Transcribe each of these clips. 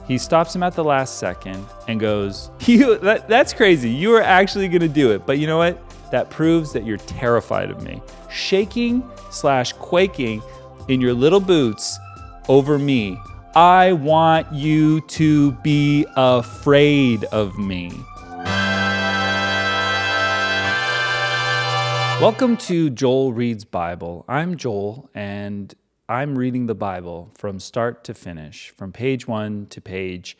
He stops him at the last second and goes, that's crazy. You are actually going to do it. But you know what? That proves that you're terrified of me. Shaking/quaking in your little boots over me. I want you to be afraid of me. Welcome to Joel Reads Bible. I'm Joel, and I'm reading the Bible from start to finish, from page 1 to page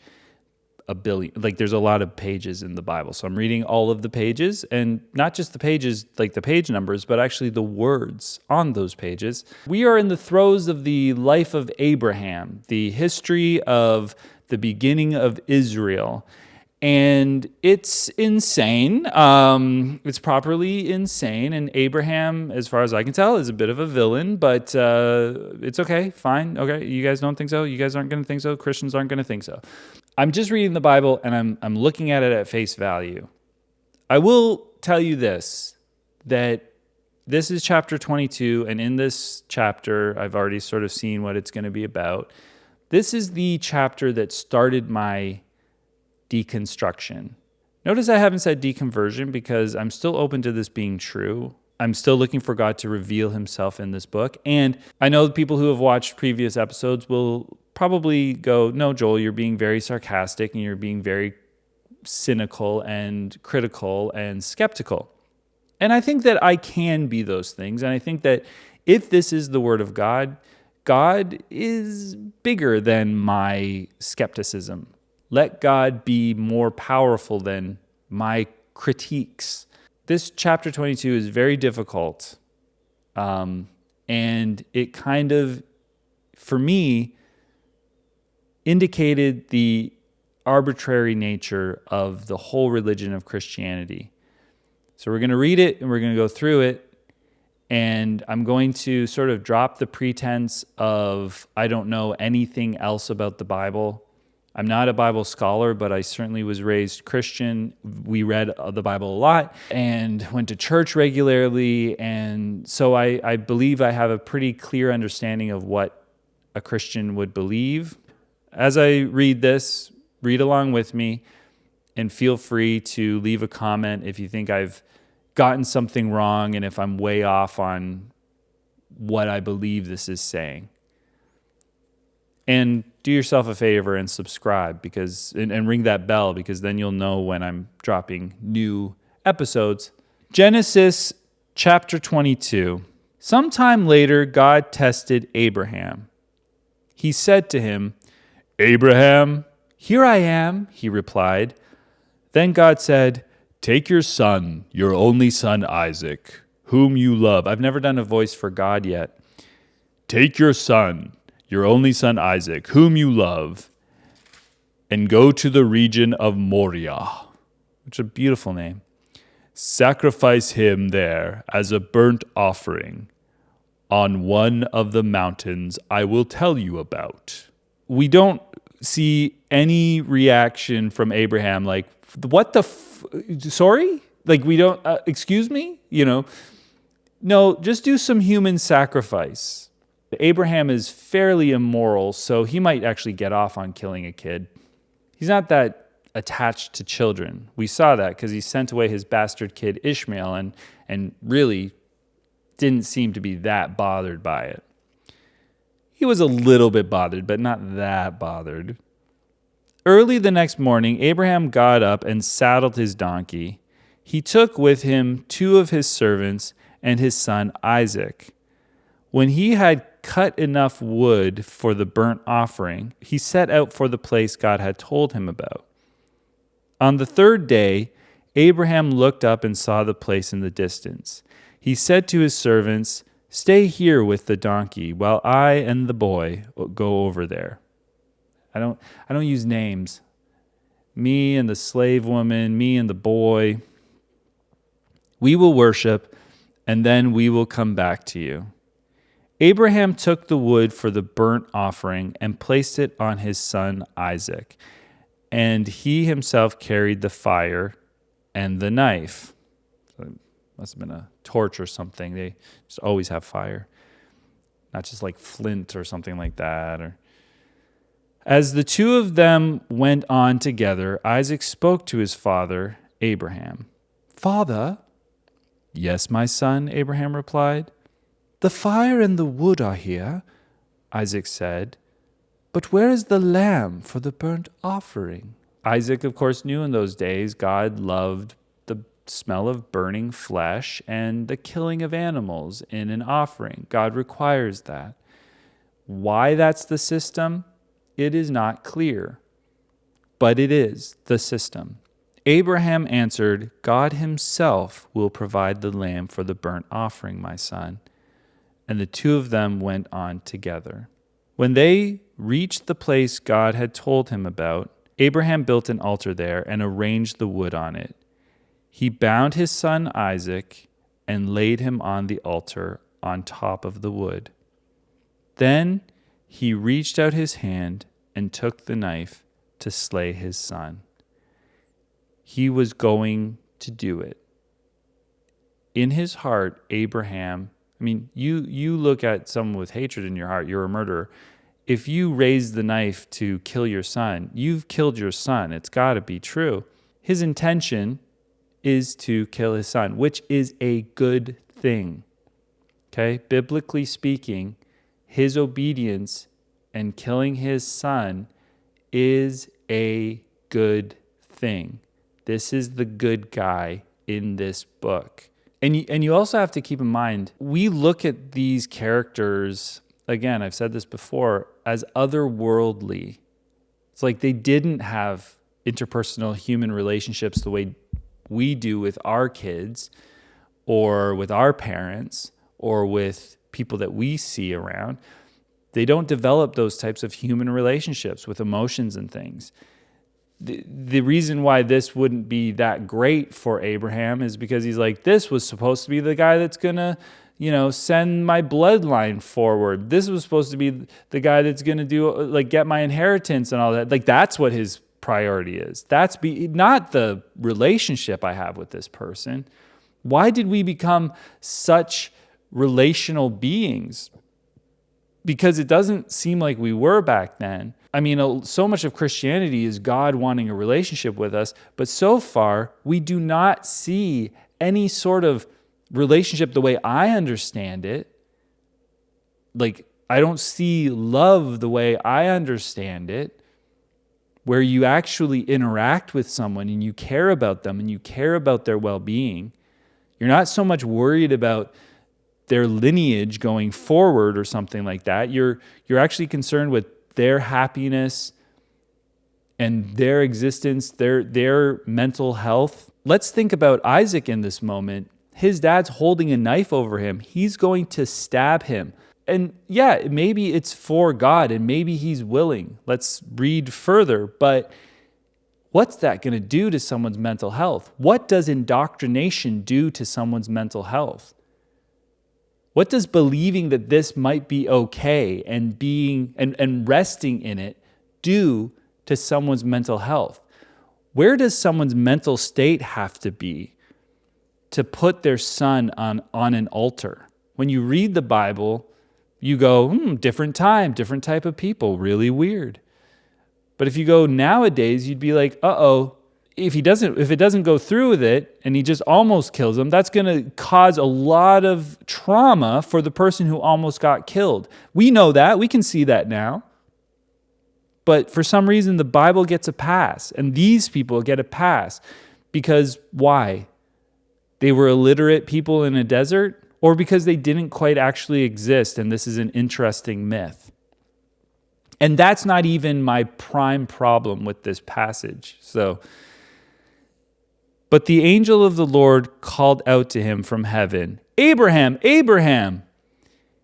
a billion. Like, there's a lot of pages in the Bible, so I'm reading all of the pages, and not just the pages, like the page numbers, but actually the words on those pages. We are in the throes of the life of Abraham, the history of the beginning of Israel. And it's insane. It's properly insane. And Abraham, as far as I can tell, is a bit of a villain, but it's okay, fine. Okay, you guys don't think so? You guys aren't going to think so? Christians aren't going to think so. I'm just reading the Bible, and I'm looking at it at face value. I will tell you this, that this is chapter 22, and in this chapter, I've already sort of seen what it's going to be about. This is the chapter that started my deconstruction. Notice I haven't said deconversion because I'm still open to this being true. I'm still looking for God to reveal himself in this book. And I know people who have watched previous episodes will probably go, no, Joel, you're being very sarcastic and you're being very cynical and critical and skeptical. And I think that I can be those things. And I think that if this is the word of God, God is bigger than my skepticism. Let God be more powerful than my critiques. This chapter 22 is very difficult. And it kind of, for me, indicated the arbitrary nature of the whole religion of Christianity. So we're going to read it and we're going to go through it. And I'm going to sort of drop the pretense of I don't know anything else about the Bible. I'm not a Bible scholar, but I certainly was raised Christian. We read the Bible a lot and went to church regularly. And so I believe I have a pretty clear understanding of what a Christian would believe. As I read this, read along with me and feel free to leave a comment if you think I've gotten something wrong and if I'm way off on what I believe this is saying. And do yourself a favor and subscribe and ring that bell because then you'll know when I'm dropping new episodes. Genesis chapter 22. Sometime later, God tested Abraham. He said to him, "Abraham." "Here I am," he replied. Then God said, "Take your son, your only son Isaac, whom you love." I've never done a voice for God yet. "Take your son, your only son Isaac, whom you love, and go to the region of Moriah," which is a beautiful name. "Sacrifice him there as a burnt offering on one of the mountains I will tell you about." We don't see any reaction from Abraham like, what the sorry? Like, we don't, excuse me? No, just do some human sacrifice. Abraham is fairly immoral, so he might actually get off on killing a kid. He's not that attached to children. We saw that because he sent away his bastard kid Ishmael and really didn't seem to be that bothered by it. He was a little bit bothered, but not that bothered. Early the next morning, Abraham got up and saddled his donkey. He took with him 2 of his servants and his son Isaac. When he had cut enough wood for the burnt offering, he set out for the place God had told him about. On the 3rd day, Abraham looked up and saw the place in the distance. He said to his servants, "Stay here with the donkey while I and the boy go over there." I don't use names. Me and the slave woman, me and the boy. "We will worship, and then we will come back to you." Abraham took the wood for the burnt offering and placed it on his son Isaac, and he himself carried the fire and the knife. So it must have been a torch or something. They just always have fire, not just like flint or something like that. As the two of them went on together, Isaac spoke to his father, Abraham. "Father?" "Yes, my son," Abraham replied. "The fire and the wood are here," Isaac said. "But where is the lamb for the burnt offering?" Isaac, of course, knew in those days God loved the smell of burning flesh and the killing of animals in an offering. God requires that. Why that's the system, it is not clear, but it is the system. Abraham answered, "God himself will provide the lamb for the burnt offering, my son." And the two of them went on together. When they reached the place God had told him about, Abraham built an altar there and arranged the wood on it. He bound his son Isaac and laid him on the altar on top of the wood. Then he reached out his hand and took the knife to slay his son. He was going to do it. In his heart, Abraham, you look at someone with hatred in your heart, you're a murderer. If you raise the knife to kill your son, you've killed your son. It's got to be true. His intention is to kill his son, which is a good thing. Okay? Biblically speaking, his obedience and killing his son is a good thing. This is the good guy in this book. And you also have to keep in mind, we look at these characters, again, I've said this before, as otherworldly. It's like they didn't have interpersonal human relationships the way we do with our kids or with our parents or with people that we see around. They don't develop those types of human relationships with emotions and things. The reason why this wouldn't be that great for Abraham is because he's like, this was supposed to be the guy that's going to, send my bloodline forward. This was supposed to be the guy that's going to do, like, get my inheritance and all that. Like, that's what his priority is. That's not the relationship I have with this person. Why did we become such relational beings? Because it doesn't seem like we were back then. So much of Christianity is God wanting a relationship with us, but so far, we do not see any sort of relationship the way I understand it. Like, I don't see love the way I understand it, where you actually interact with someone and you care about them and you care about their well-being. You're not so much worried about their lineage going forward or something like that. You're actually concerned with their happiness and their existence, their mental health. Let's think about Isaac in this moment. His dad's holding a knife over him. He's going to stab him. And yeah, maybe it's for God and maybe he's willing. Let's read further. But what's that going to do to someone's mental health? What does indoctrination do to someone's mental health? What does believing that this might be okay and being and resting in it do to someone's mental health? Where does someone's mental state have to be to put their son on an altar? When you read the Bible, you go, different time, different type of people, really weird. But if you go nowadays, you'd be like, if it doesn't go through with it and he just almost kills him, that's going to cause a lot of trauma for the person who almost got killed. We know that. We can see that now. But for some reason, the Bible gets a pass, and these people get a pass. Because why? They were illiterate people in a desert? Or because they didn't quite actually exist, and this is an interesting myth? And that's not even my prime problem with this passage. But the angel of the Lord called out to him from heaven, "Abraham, Abraham!"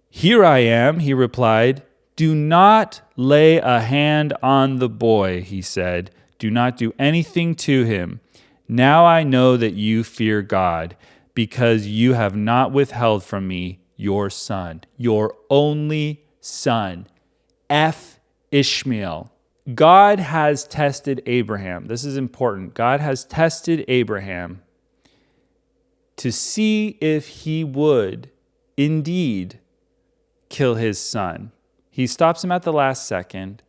"Here I am," he replied. "Do not lay a hand on the boy," he said. "Do not do anything to him. Now I know that you fear God, because you have not withheld from me your son, your only son, Ishmael." God has tested Abraham. This is important. God has tested Abraham to see if he would indeed kill his son. He stops him at the last second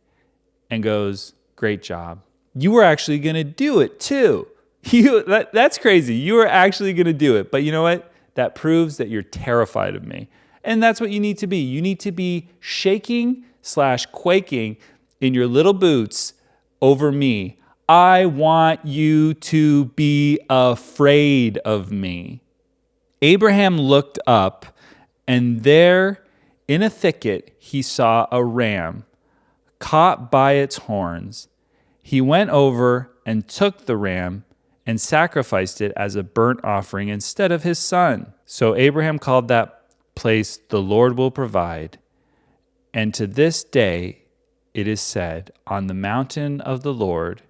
and goes, great job. You were actually going to do it too. That's crazy. You were actually going to do it. But you know what? That proves that you're terrified of me. And that's what you need to be. You need to be shaking/quaking in your little boots over me. I want you to be afraid of me. Abraham looked up, and there in a thicket he saw a ram caught by its horns. He went over and took the ram and sacrificed it as a burnt offering instead of his son. So Abraham called that place, "The Lord will provide." And to this day it is said, "On the mountain of the Lord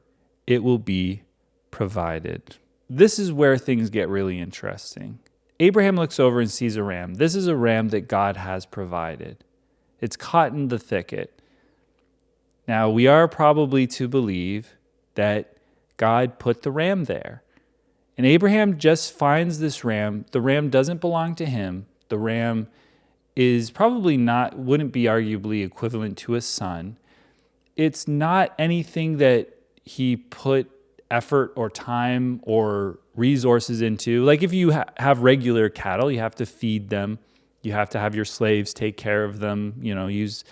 it will be provided." This is where things get really interesting. Abraham looks over and sees a ram. This is a ram that God has provided. It's caught in the thicket. Now, we are probably to believe that God put the ram there. And Abraham just finds this ram. The ram doesn't belong to him. The ram is probably not, wouldn't be arguably equivalent to a son. It's not anything that he put effort or time or resources into. Like if you have regular cattle, you have to feed them. You have to have your slaves take care of them, use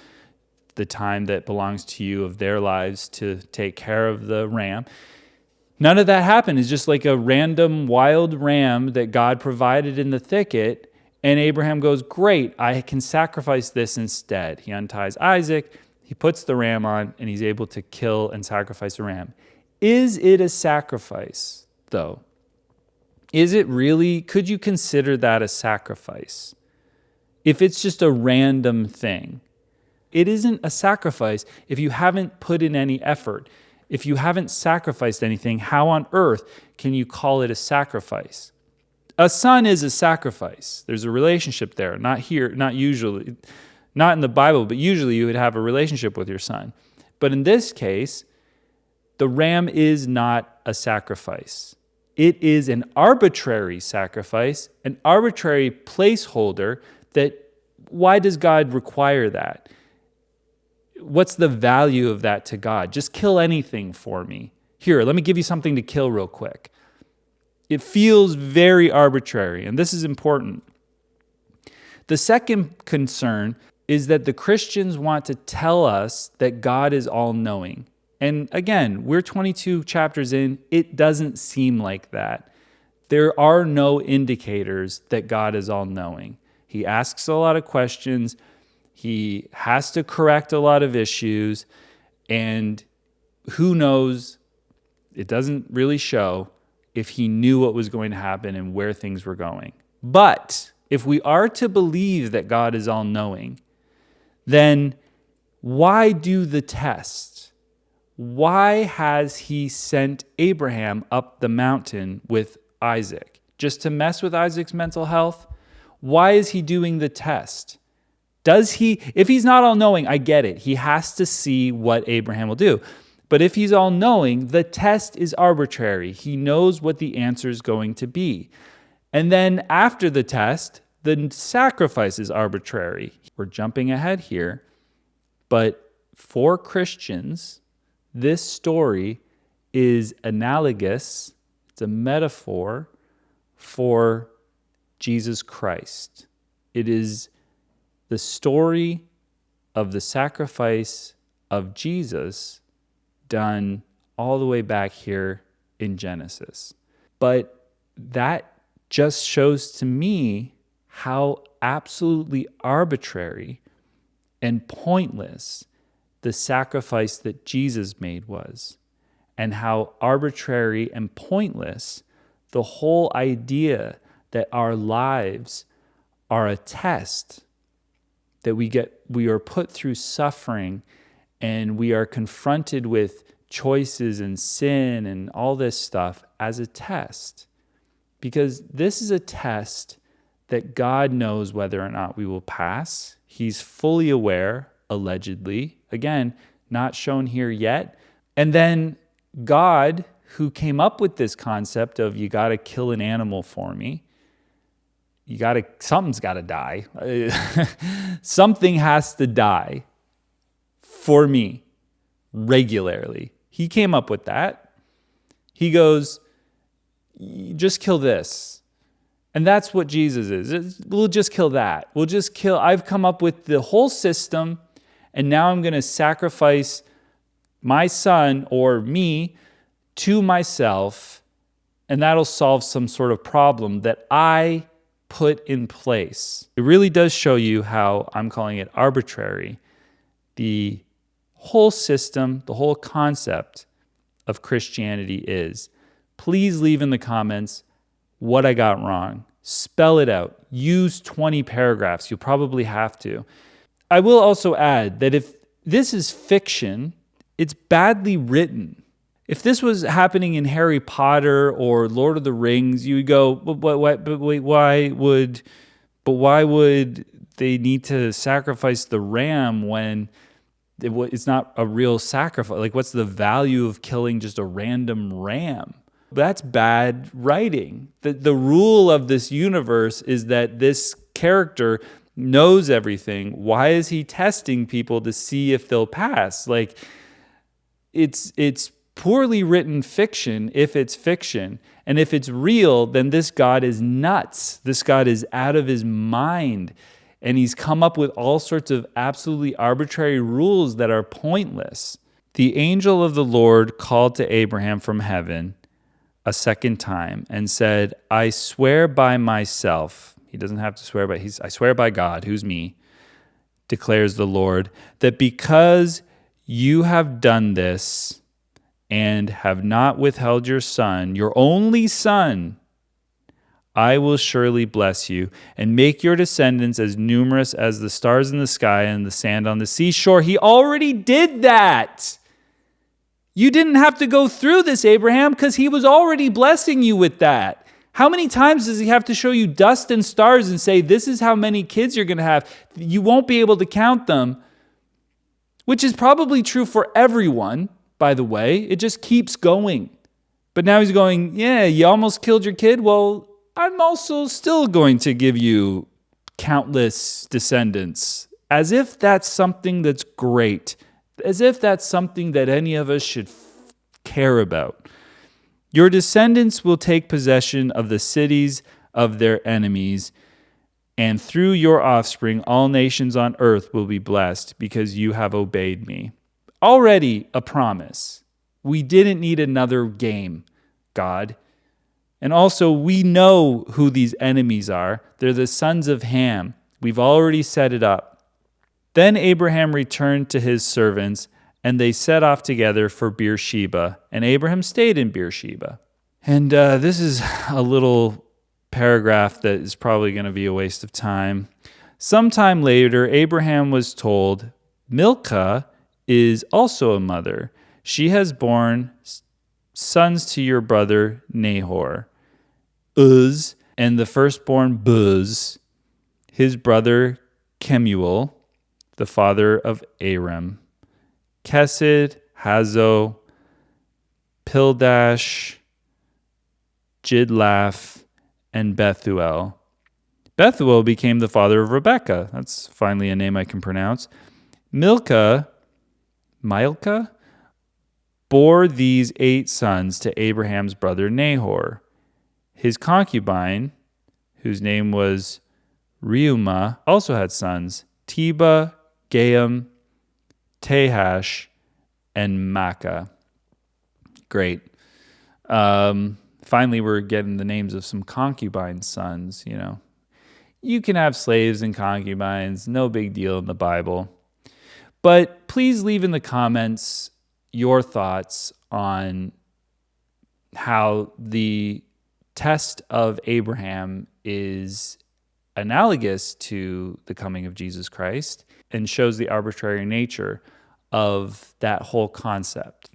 the time that belongs to you of their lives to take care of the ram. None of that happened. It's just like a random wild ram that God provided in the thicket. And Abraham goes, great, I can sacrifice this instead. He unties Isaac, he puts the ram on, and he's able to kill and sacrifice a ram. Is it a sacrifice, though? Is it really? Could you consider that a sacrifice? If it's just a random thing. It isn't a sacrifice if you haven't put in any effort. If you haven't sacrificed anything, how on earth can you call it a sacrifice? A son is a sacrifice. There's a relationship there. Not here, not usually, not in the Bible, but usually you would have a relationship with your son. But in this case, the ram is not a sacrifice. It is an arbitrary sacrifice, an arbitrary placeholder why does God require that? What's the value of that to God? Just kill anything for me. Here, let me give you something to kill real quick. It feels very arbitrary, and this is important. The second concern is that the Christians want to tell us that God is all-knowing. And again, we're 22 chapters in. It doesn't seem like that. There are no indicators that God is all-knowing. He asks a lot of questions. He has to correct a lot of issues. And who knows, it doesn't really show if he knew what was going to happen and where things were going. But if we are to believe that God is all-knowing, then why do the test? Why has he sent Abraham up the mountain with Isaac? Just to mess with Isaac's mental health? Why is he doing the test? If he's not all-knowing, I get it. He has to see what Abraham will do. But if he's all-knowing, the test is arbitrary. He knows what the answer is going to be. And then after the test, the sacrifice is arbitrary. We're jumping ahead here. But for Christians, this story is analogous. It's a metaphor for Jesus Christ. It is the story of the sacrifice of Jesus done all the way back here in Genesis. But that just shows to me how absolutely arbitrary and pointless the sacrifice that Jesus made was, and how arbitrary and pointless the whole idea that our lives are a test, that we are put through suffering and we are confronted with choices and sin and all this stuff as a test. Because this is a test that God knows whether or not we will pass. He's fully aware, allegedly. Again, not shown here yet. And then God, who came up with this concept of you got to kill an animal for me, something's got to die. Something has to die for me, regularly. He came up with that. He goes, just kill this. And that's what Jesus is. We'll just kill that. I've come up with the whole system, and now I'm going to sacrifice my son or me to myself, and that'll solve some sort of problem that I put in place. It really does show you how I'm calling it arbitrary. The whole system, the whole concept of Christianity is. Please leave in the comments what I got wrong. Spell it out. Use 20 paragraphs. You'll probably have to. I will also add that if this is fiction, it's badly written. If this was happening in Harry Potter or Lord of the Rings, you would go, why would they need to sacrifice the ram when it's not a real sacrifice? Like, what's the value of killing just a random ram? That's bad writing. The rule of this universe is that this character knows everything. Why is he testing people to see if they'll pass? Like, it's poorly written fiction if it's fiction. And if it's real, then this God is nuts. This God is out of his mind. And he's come up with all sorts of absolutely arbitrary rules that are pointless. The angel of the Lord called to Abraham from heaven a second time and said, I swear by myself. He doesn't have to swear by, I swear by God, who's me, declares the Lord, that because you have done this and have not withheld your son, your only son, I will surely bless you and make your descendants as numerous as the stars in the sky and the sand on the seashore. He already did that. You didn't have to go through this, Abraham, because he was already blessing you with that. How many times does he have to show you dust and stars and say, this is how many kids you're going to have? You won't be able to count them, which is probably true for everyone, by the way. It just keeps going. But now he's going, yeah, you almost killed your kid? Well, I'm also still going to give you countless descendants, as if that's something that's great, as if that's something that any of us should care about. Your descendants will take possession of the cities of their enemies, and through your offspring, all nations on earth will be blessed because you have obeyed me. Already a promise. We didn't need another game, God. And also, we know who these enemies are. They're the sons of Ham. We've already set it up. Then Abraham returned to his servants, and they set off together for Beersheba. And Abraham stayed in Beersheba. And this is a little paragraph that is probably going to be a waste of time. Sometime later, Abraham was told, Milcah is also a mother. She has borne sons to your brother Nahor, Uz, and the firstborn Buz, his brother Kemuel, the father of Aram, Kesed, Hazo, Pildash, Jidlaph, and Bethuel. Bethuel became the father of Rebekah. That's finally a name I can pronounce. Milcah bore these 8 sons to Abraham's brother Nahor. His concubine, whose name was Reumah, also had sons, Teba, Gaam, Tahash, and Makkah. Great. Finally, we're getting the names of some concubine sons, you know. You can have slaves and concubines, no big deal in the Bible. But please leave in the comments your thoughts on how the test of Abraham is analogous to the coming of Jesus Christ and shows the arbitrary nature of that whole concept.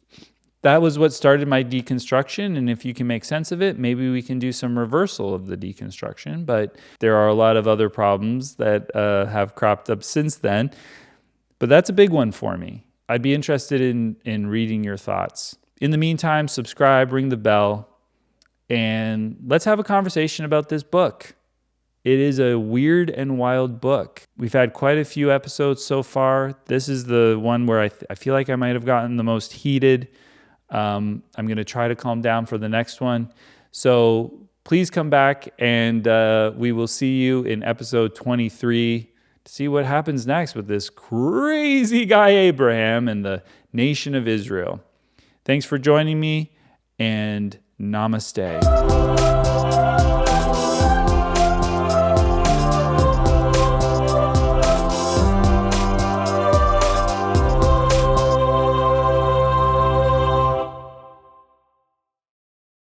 That was what started my deconstruction, and if you can make sense of it, maybe we can do some reversal of the deconstruction, but there are a lot of other problems that have cropped up since then, but that's a big one for me. I'd be interested in reading your thoughts. In the meantime, subscribe, ring the bell, and let's have a conversation about this book. It is a weird and wild book. We've had quite a few episodes so far. This is the one where I feel like I might have gotten the most heated. I'm going to try to calm down for the next one. So please come back, and we will see you in episode 23 to see what happens next with this crazy guy Abraham and the nation of Israel. Thanks for joining me, and namaste.